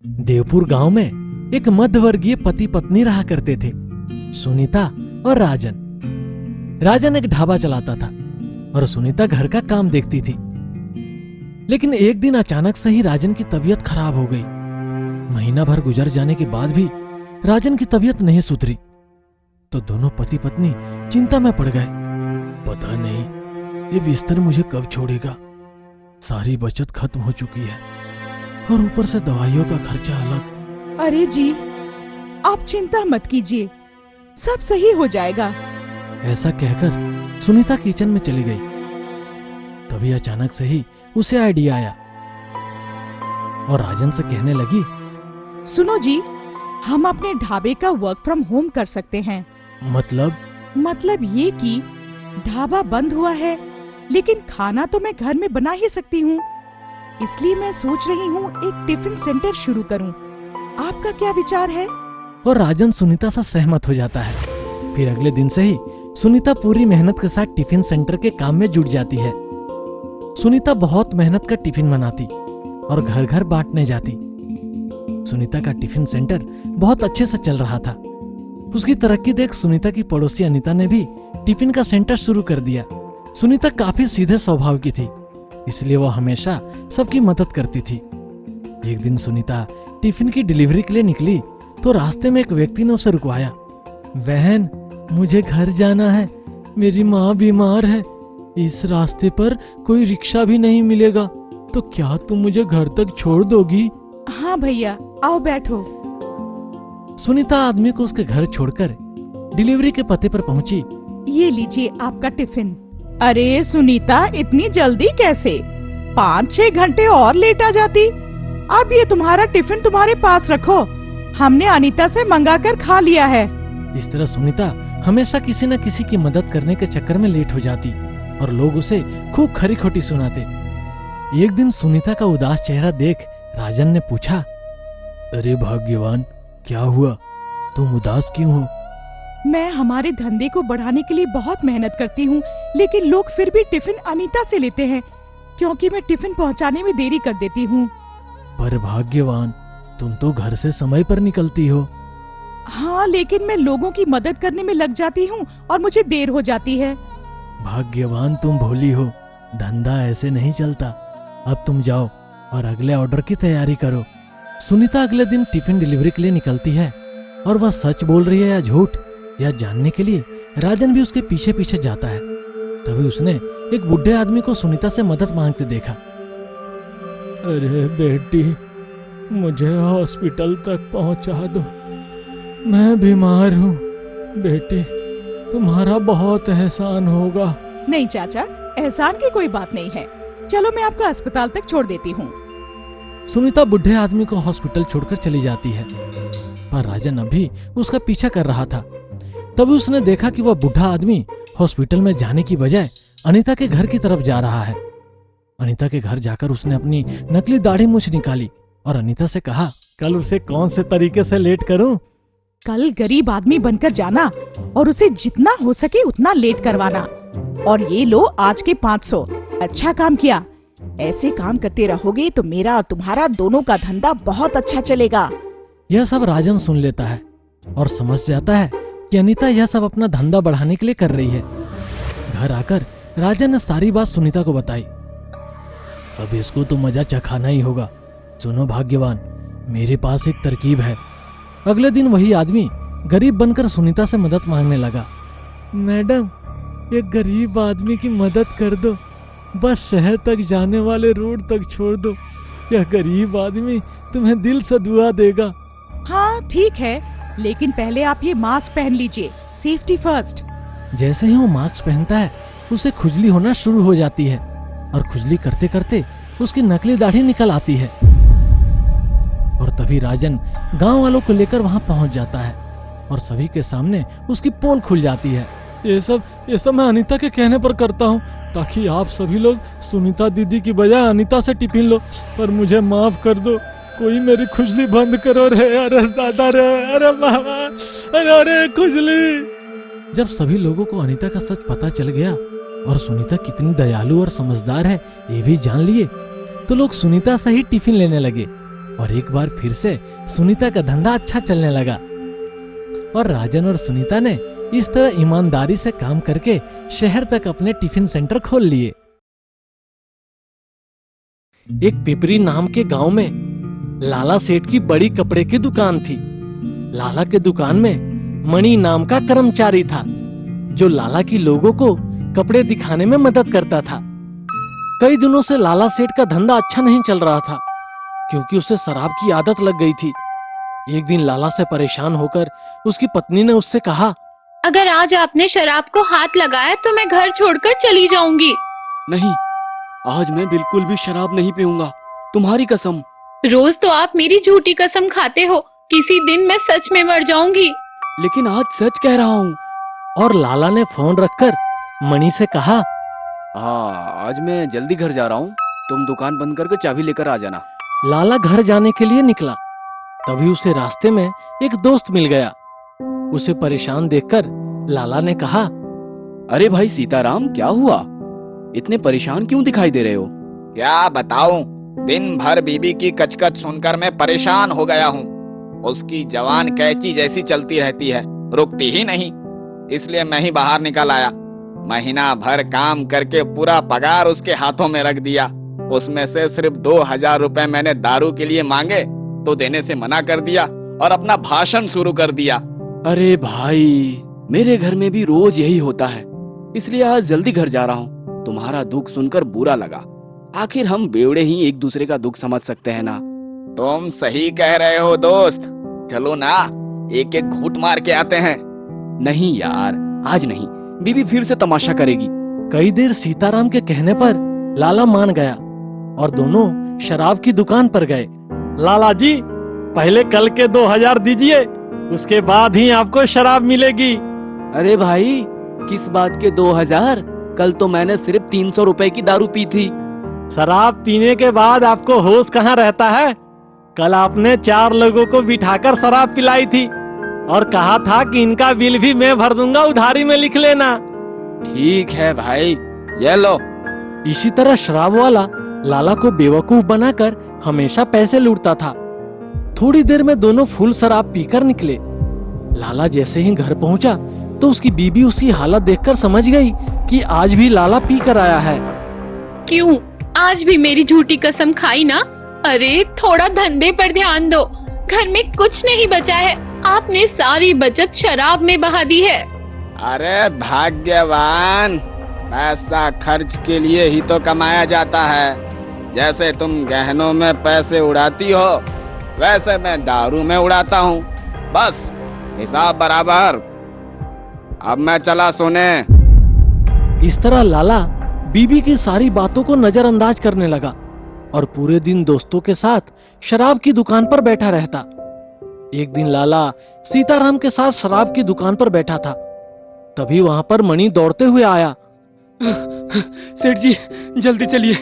देवपुर गांव में एक मध्यवर्गीय पति पत्नी रहा करते थे, सुनीता और राजन। राजन एक ढाबा चलाता था और सुनीता घर का काम देखती थी। लेकिन एक दिन अचानक से ही राजन की तबीयत खराब हो गई। महीना भर गुजर जाने के बाद भी राजन की तबीयत नहीं सुधरी तो दोनों पति पत्नी चिंता में पड़ गए। पता नहीं ये बिस्तर मुझे कब छोड़ेगा। सारी बचत खत्म हो चुकी है और ऊपर से दवाइयों का खर्चा अलग। अरे जी, आप चिंता मत कीजिए, सब सही हो जाएगा। ऐसा कहकर सुनीता किचन में चली गई। तभी अचानक से ही उसे आइडिया आया और राजन से कहने लगी, सुनो जी, हम अपने ढाबे का वर्क फ्रॉम होम कर सकते हैं। मतलब ये कि ढाबा बंद हुआ है लेकिन खाना तो मैं घर में बना ही सकती हूँ। इसलिए मैं सोच रही हूँ एक टिफिन सेंटर शुरू करूँ। आपका क्या विचार है? और राजन सुनीता से सहमत हो जाता है। फिर अगले दिन से ही सुनीता पूरी मेहनत के साथ टिफिन सेंटर के काम में जुट जाती है। सुनीता बहुत मेहनत कर टिफिन बनाती और घर घर बांटने जाती। सुनीता का टिफिन सेंटर बहुत अच्छे से चल रहा था। उसकी तरक्की देख सुनीता की पड़ोसी अनीता ने भी टिफिन का सेंटर शुरू कर दिया। सुनीता काफी सीधे स्वभाव की थी, इसलिए वो हमेशा सबकी मदद करती थी। एक दिन सुनीता टिफिन की डिलीवरी के लिए निकली तो रास्ते में एक व्यक्ति ने उसे रुकवाया। बहन, मुझे घर जाना है, मेरी माँ बीमार है। इस रास्ते पर कोई रिक्शा भी नहीं मिलेगा, तो क्या तुम मुझे घर तक छोड़ दोगी? हाँ भैया, आओ बैठो। सुनीता आदमी को उसके घर छोड़कर डिलीवरी के पते पर पहुंची। ये लीजिए आपका टिफिन। अरे सुनीता, इतनी जल्दी कैसे? 5-6 घंटे और लेट आ जाती। अब ये तुम्हारा टिफिन तुम्हारे पास रखो, हमने अनीता से मंगा कर खा लिया है। इस तरह सुनीता हमेशा किसी न किसी की मदद करने के चक्कर में लेट हो जाती और लोग उसे खूब खरी खोटी सुनाते। एक दिन सुनीता का उदास चेहरा देख राजन ने पूछा, अरे भाग्यवान, क्या हुआ? तुम उदास क्यों हो? मैं हमारे धंधे को बढ़ाने के लिए बहुत मेहनत करती हूँ, लेकिन लोग फिर भी टिफिन अनीता से लेते हैं क्योंकि मैं टिफिन पहुँचाने में देरी कर देती हूँ। पर भाग्यवान, तुम तो घर से समय पर निकलती हो। हाँ, लेकिन मैं लोगों की मदद करने में लग जाती हूँ और मुझे देर हो जाती है। भाग्यवान, तुम भोली हो, धंधा ऐसे नहीं चलता। अब तुम जाओ और अगले ऑर्डर की तैयारी करो। सुनीता अगले दिन टिफिन डिलीवरी के लिए निकलती है और वह सच बोल रही है या झूठ, यह जानने के लिए राजन भी उसके पीछे पीछे जाता है। तभी उसने एक बूढ़े आदमी को सुनीता से मदद मांगते देखा। अरे बेटी, मुझे हॉस्पिटल तक पहुंचा दो, मैं बीमार हूँ। बेटी, तुम्हारा बहुत एहसान होगा। नहीं चाचा, एहसान की कोई बात नहीं है। चलो मैं आपको अस्पताल तक छोड़ देती हूँ। सुनीता बूढ़े आदमी को हॉस्पिटल छोड़कर चली जाती है, पर राजन अभी उसका पीछा कर रहा था। तभी उसने देखा कि वह बूढ़ा आदमी हॉस्पिटल में जाने की बजाय अनीता के घर की तरफ जा रहा है। अनीता के घर जाकर उसने अपनी नकली दाढ़ी मूंछ निकाली और अनीता से कहा, कल उसे कौन से तरीके से लेट करूं? कल गरीब आदमी बनकर जाना और उसे जितना हो सके उतना लेट करवाना। और ये लो आज के 500। अच्छा काम किया। ऐसे काम करते रहोगे तो मेरा और तुम्हारा दोनों का धंधा बहुत अच्छा चलेगा। यह सब राजन सुन लेता है और समझ जाता है कि अनीता यह सब अपना धंधा बढ़ाने के लिए कर रही है। घर आकर राजन ने सारी बात सुनीता को बताई। अब इसको तो मजा चखाना ही होगा। सुनो भाग्यवान, मेरे पास एक तरकीब है। अगले दिन वही आदमी गरीब बनकर सुनीता से मदद मांगने लगा। मैडम, एक गरीब आदमी की मदद कर दो, बस शहर तक जाने वाले रोड तक छोड़ दो। यह गरीब आदमी तुम्हें दिल से दुआ देगा। हाँ ठीक है, लेकिन पहले आप ये मास्क पहन लीजिए, सेफ्टी फर्स्ट। जैसे ही वो मास्क पहनता है उसे खुजली होना शुरू हो जाती है और खुजली करते करते उसकी नकली दाढ़ी निकल आती है। और तभी राजन गांव वालों को लेकर वहां पहुंच जाता है और सभी के सामने उसकी पोल खुल जाती है। ये सब मैं अनीता के कहने पर करता हूँ ताकि आप सभी लोग सुनीता दीदी की बजाय अनीता से टिफिन लो, पर मुझे माफ कर दो। कोई मेरी खुजली बंद करो रे। अरे दादा रे, अरे मामा, अरे खुजली। जब सभी लोगों को अनीता का सच पता चल गया और सुनीता कितनी दयालु और समझदार है ये भी जान लिए, तो लोग सुनीता से ही टिफिन लेने लगे और एक बार फिर से सुनीता का धंधा अच्छा चलने लगा और राजन और सुनीता ने इस तरह ईमानदारी से काम करके शहर तक अपने टिफिन सेंटर खोल लिए। एक पिपरी नाम के गांव में लाला सेठ की बड़ी कपड़े की दुकान थी। लाला के दुकान में मणि नाम का कर्मचारी था जो लाला की लोगों को कपड़े दिखाने में मदद करता था। कई दिनों से लाला सेठ का धंधा अच्छा नहीं चल रहा था क्योंकि उसे शराब की आदत लग गई थी। एक दिन लाला से परेशान होकर उसकी पत्नी ने उससे कहा, अगर आज आपने शराब को हाथ लगाया तो मैं घर छोड़कर चली जाऊंगी। नहीं, आज मैं बिल्कुल भी शराब नहीं पीऊंगा, तुम्हारी कसम। रोज तो आप मेरी झूठी कसम खाते हो, किसी दिन मैं सच में मर जाऊंगी। लेकिन आज सच कह रहा हूँ। और लाला ने फोन रखकर मणि से कहा, हाँ, आज मैं जल्दी घर जा रहा हूँ, तुम दुकान बंद करके चाबी लेकर आ जाना। लाला घर जाने के लिए निकला। तभी उसे रास्ते में एक दोस्त मिल गया। उसे परेशान देखकर लाला ने कहा, अरे भाई सीताराम, क्या हुआ? इतने परेशान क्यों दिखाई दे रहे हो? क्या बताऊं, दिन भर बीबी की कचकच सुनकर मैं परेशान हो गया हूँ। उसकी जवान कैंची जैसी चलती रहती है, रुकती ही नहीं। इसलिए मैं ही बाहर निकल आया। महीना भर काम करके पूरा पगार उसके हाथों में रख दिया। उसमें से सिर्फ 2000 रुपए मैंने दारू के लिए मांगे तो देने से मना कर दिया और अपना भाषण शुरू कर दिया। अरे भाई, मेरे घर में भी रोज यही होता है, इसलिए आज जल्दी घर जा रहा हूँ। तुम्हारा दुख सुनकर बुरा लगा। आखिर हम बेवड़े ही एक दूसरे का दुख समझ सकते हैं ना। तुम सही कह रहे हो दोस्त, चलो ना एक एक घूंट मार के आते हैं। नहीं यार, आज नहीं, बीबी फिर से तमाशा करेगी। कई देर सीताराम के कहने पर लाला मान गया और दोनों शराब की दुकान पर गए। लाला जी, पहले कल के 2000 दीजिए, उसके बाद ही आपको शराब मिलेगी। अरे भाई, किस बात के 2000? कल तो मैंने सिर्फ 300 रुपए की दारू पी थी। शराब पीने के बाद आपको होश कहाँ रहता है? कल आपने 4 लोगों को बिठाकर शराब पिलाई थी और कहा था कि इनका बिल भी मैं भर दूंगा, उधारी में लिख लेना। ठीक है भाई, ये लो। इसी तरह शराब वाला लाला को बेवकूफ बनाकर हमेशा पैसे लूटता था। थोड़ी देर में दोनों फुल शराब पीकर निकले। लाला जैसे ही घर पहुंचा तो उसकी बीबी उसकी हालत देखकर समझ गई कि आज भी लाला पी कर आया है। क्यों, आज भी मेरी झूठी कसम खाई ना? अरे थोड़ा धंधे पर ध्यान दो, घर में कुछ नहीं बचा है, आपने सारी बचत शराब में बहा दी है। अरे भाग्यवान, पैसा खर्च के लिए ही तो कमाया जाता है। जैसे तुम गहनों में पैसे उड़ाती हो, वैसे मैं दारू में उड़ाता हूँ। बस हिसाब बराबर। अब मैं चला सोने। इस तरह लाला बीबी की सारी बातों को नजरअंदाज करने लगा और पूरे दिन दोस्तों के साथ शराब की दुकान पर बैठा रहता। एक दिन लाला सीताराम के साथ शराब की दुकान पर बैठा था। तभी वहां पर मणि दौड़ते हुए आया। सेठ जी, जल्दी चलिए,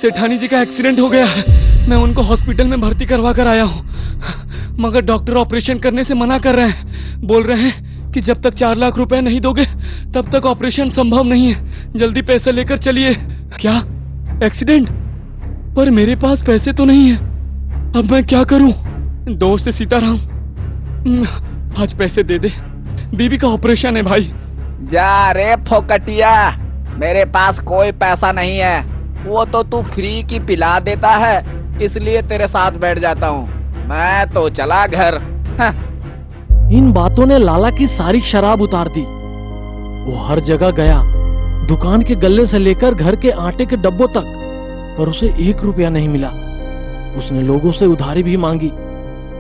सेठानी जी का एक्सीडेंट हो गया है। मैं उनको हॉस्पिटल में भर्ती करवा कर आया हूँ, मगर डॉक्टर ऑपरेशन करने से मना कर रहे हैं। बोल रहे हैं कि जब तक 4 लाख रुपए नहीं दोगे तब तक ऑपरेशन संभव नहीं है। जल्दी पैसे लेकर चलिए। क्या एक्सीडेंट? पर मेरे पास पैसे तो नहीं है, अब मैं क्या करूं? दोस्त सीताराम, आज पैसे दे दे, बीबी का ऑपरेशन है भाई। जा रे फोकटिया, मेरे पास कोई पैसा नहीं है। वो तो तू फ्री की पिला देता है, इसलिए तेरे साथ बैठ जाता हूँ। मैं तो चला घर। इन बातों ने लाला की सारी शराब उतार दी। वो हर जगह गया, दुकान के गल्ले से लेकर घर के आटे के डब्बों तक, पर उसे 1 रुपया नहीं मिला। उसने लोगों से उधारी भी मांगी,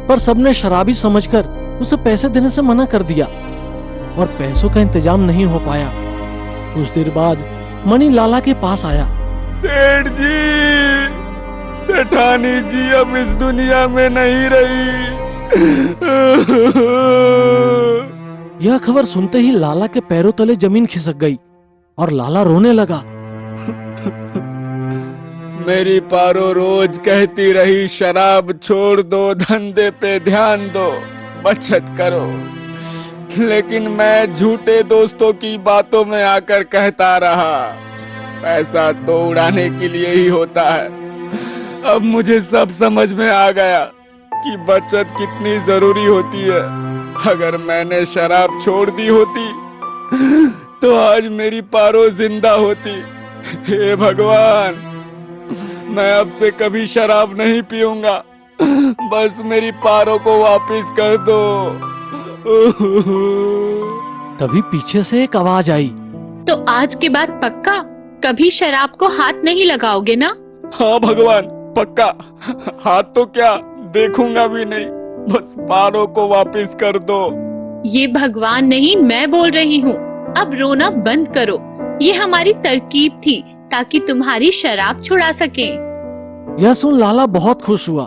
पर सबने शराबी समझकर उसे पैसे देने से मना कर दिया और पैसों का इंतजाम नहीं हो पाया। कुछ देर बाद मणि लाला के पास आया। सेठ जी, सेठानी जी अब इस दुनिया में नहीं रही। यह खबर सुनते ही लाला के पैरों तले जमीन खिसक गई और लाला रोने लगा। मेरी पारो रोज कहती रही, शराब छोड़ दो, धंधे पे ध्यान दो, बचत करो। लेकिन मैं झूठे दोस्तों की बातों में आकर कहता रहा, पैसा तो उड़ाने के लिए ही होता है। अब मुझे सब समझ में आ गया। कि बचत कितनी जरूरी होती है। अगर मैंने शराब छोड़ दी होती तो आज मेरी पारो जिंदा होती। हे भगवान, मैं अब से कभी शराब नहीं पीऊंगा, बस मेरी पारो को वापस कर दो। तभी पीछे से एक आवाज आई। तो आज के बाद पक्का कभी शराब को हाथ नहीं लगाओगे ना? हाँ भगवान, पक्का। हाथ तो क्या, देखूंगा भी नहीं, बस पारो को वापस कर दो। ये भगवान नहीं, मैं बोल रही हूँ। अब रोना बंद करो। ये हमारी तरकीब थी ताकि तुम्हारी शराब छुड़ा सके। यह सुन लाला बहुत खुश हुआ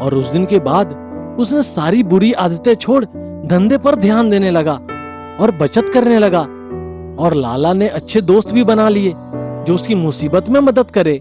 और उस दिन के बाद उसने सारी बुरी आदतें छोड़ धंधे पर ध्यान देने लगा और बचत करने लगा। और लाला ने अच्छे दोस्त भी बना लिए जो उसकी मुसीबत में मदद करे।